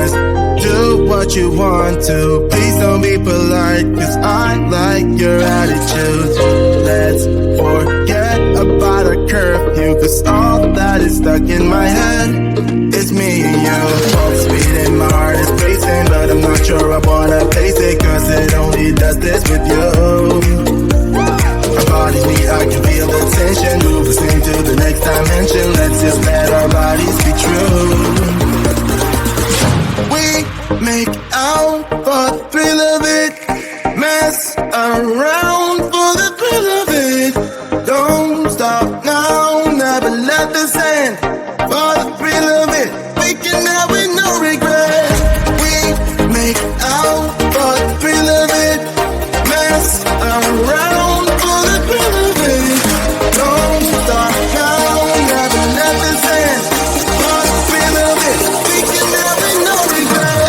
just do what you want to. Please don't be polite, cause I like your attitude. Let's forget about a curfew, cause all that is stuck in my head is me and you. Full speed and my heart is racing, but I'm not sure I wanna face it, cause it only does this with you. Our bodies meet, I can feel the tension. Move us into the next dimension. Let's just let our bodies be true. We make out for the thrill of it. Mess around for the thrill of it. Don't stop now, never let this end. For the thrill of it, we can have with no regret. We make out for the thrill of it. Mess around for the thrill of it. Don't stop now, never let this end. For the thrill of it, we can have with no regret.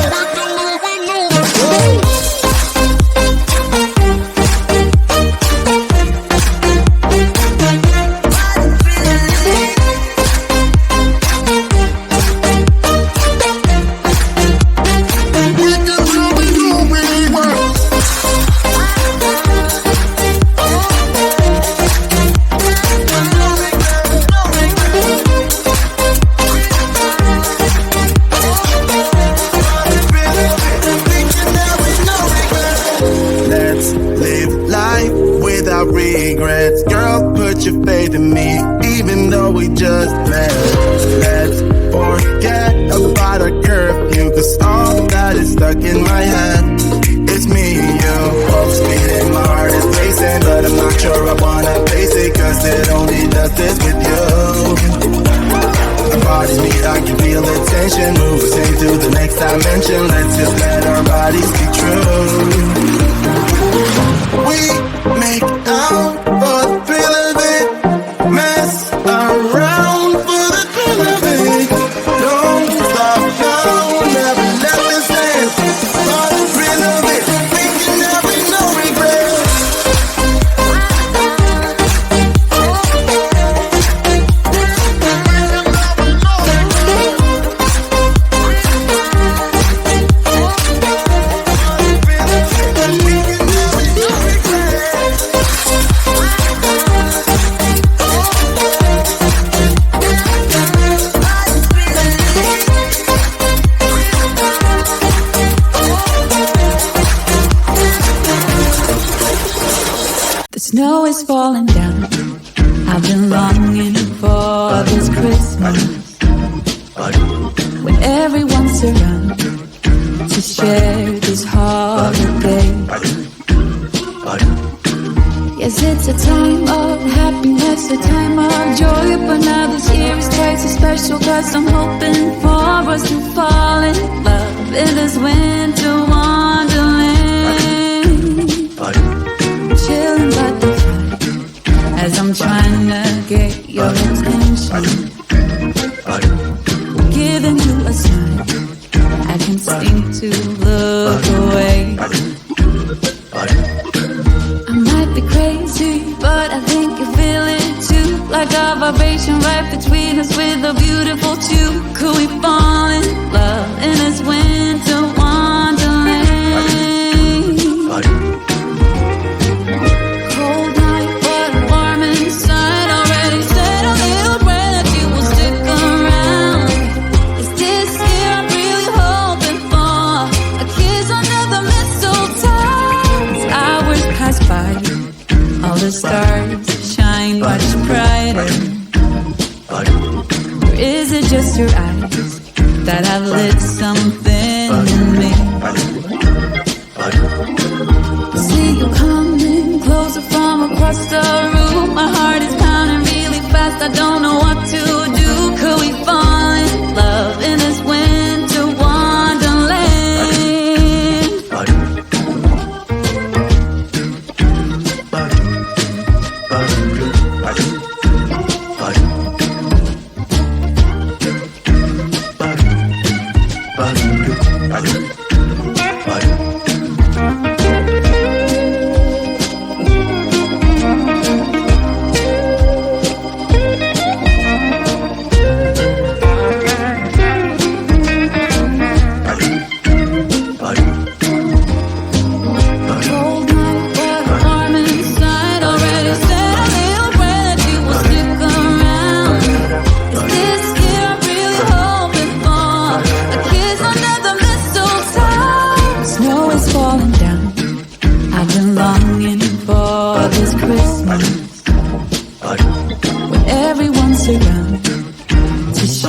Regrets, girl, put your faith in me, even though we just met. Let's forget about a curfew, cause all that is stuck in my head is me and you. Full speed and my heart is racing, but I'm not sure I wanna face it, cause it only does this with you. Our bodies meet, I can feel the tension. Move us into the next dimension. Let's just let our bodies be true. We make out for the thrill of it. Mess around for the thrill of it. Don't stop now, never let this end. For the thrill of it, we can have it, no regret. Snow is falling down. I've been longing for this Christmas, when everyone's around to share this holiday. Yes, it's a time of happiness, a time of joy, but now this year is twice as special, cause I'm hoping for us to fall in love in this winter wonderland. Chilling by the fire as I'm trying to get your attention, giving you a sign I can't seem to look away. I might be crazy, but I think you feel it too, like a vibration right between us with a beautiful two. Could we fall in love in this winter wonderland? All the stars shine much brighter. Or is it just your eyes that have lit something in me? I see you coming closer from across the room. My heart is pounding really fast, I don't know what to do. Could we fall in love in this winter wonderland?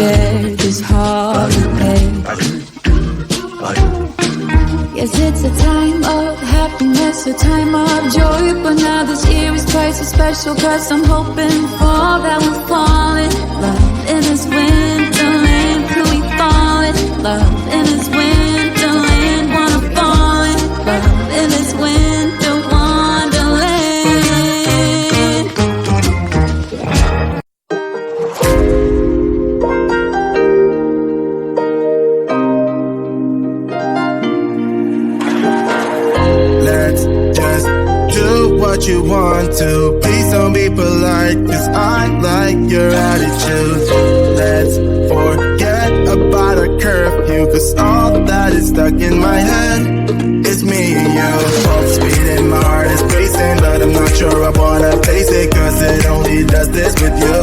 share this holiday. Yes, it's a time of happiness, a time of joy, but now this year is twice as special, 'cause I'm hoping for that we'll fall in love in this winterland. Could we fall in love in this winterland? Wanna fall in love in this winter wonderland. Let's just do what you want to. Please don't be polite, 'cause I like your attitude. Let's forget about a curfew, 'cause all that is stuck in my head is me and you. Both speed and my heart is racing, but I'm not sure I wanna face it, 'cause it only does this with you.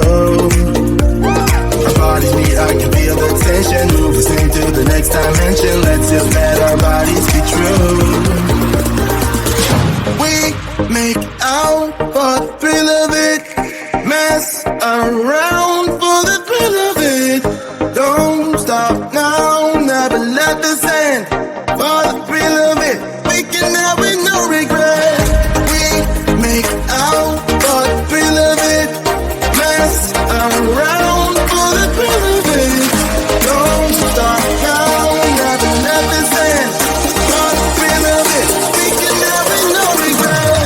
Our bodies meet, I can feel the tension. Move us into the next dimension. Let's just let our bodies be true. We make out for the thrill of it, mess around for the thrill of it. Don't stop now, never let this end. For the thrill of it, we can have with no regret. We make out for the thrill of it, mess around for the thrill of it. Don't stop now, never let this end. For the thrill of it, we can have with no regret.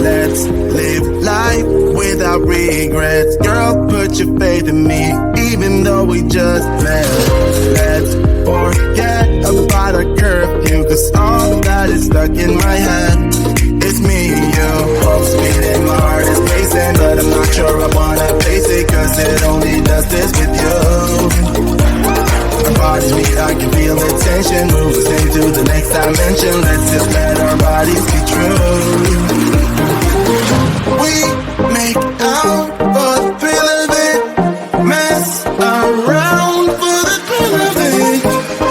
Let's live life without regrets. Girl, put your faith in me, even though we just met. Let's forget about a curfew, 'cause all that is stuck in my head. It's me and you. Both speed and my heart is racing, but I'm not sure I wanna face it, 'cause it only does this with you. Our bodies meet, I can feel the tension. Move us into the next dimension. Let's just let our bodies be true. We make out for the thrill of it, mess around for the thrill of it.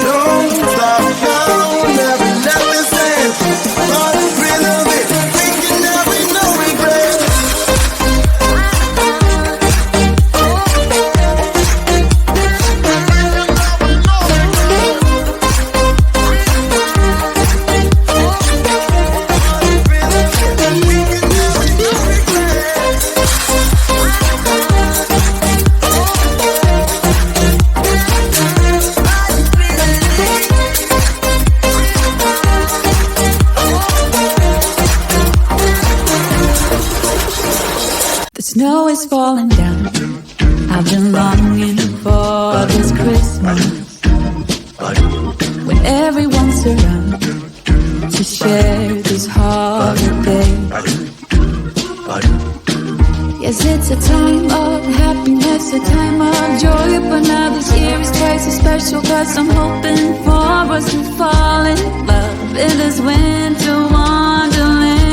Don't stop now, never let this end. For the thrill of it, we can have with no regret. The snow is falling down. I've been longing for this Christmas, when everyone's around to share this holiday. Yes, it's a time of happiness, a time of joy, but now this year is twice as special, 'cause I'm hoping for us to fall in love in this winter wonderland.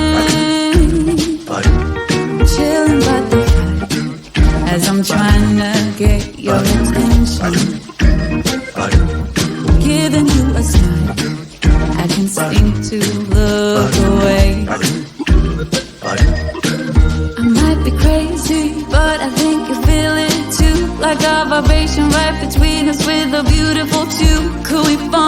Chilling by the fire as I'm trying to get your attention, giving you a smile. I can't seem to look away. I might be crazy, but I think you feel it too, like a vibration right between us with a beautiful two. Could we fall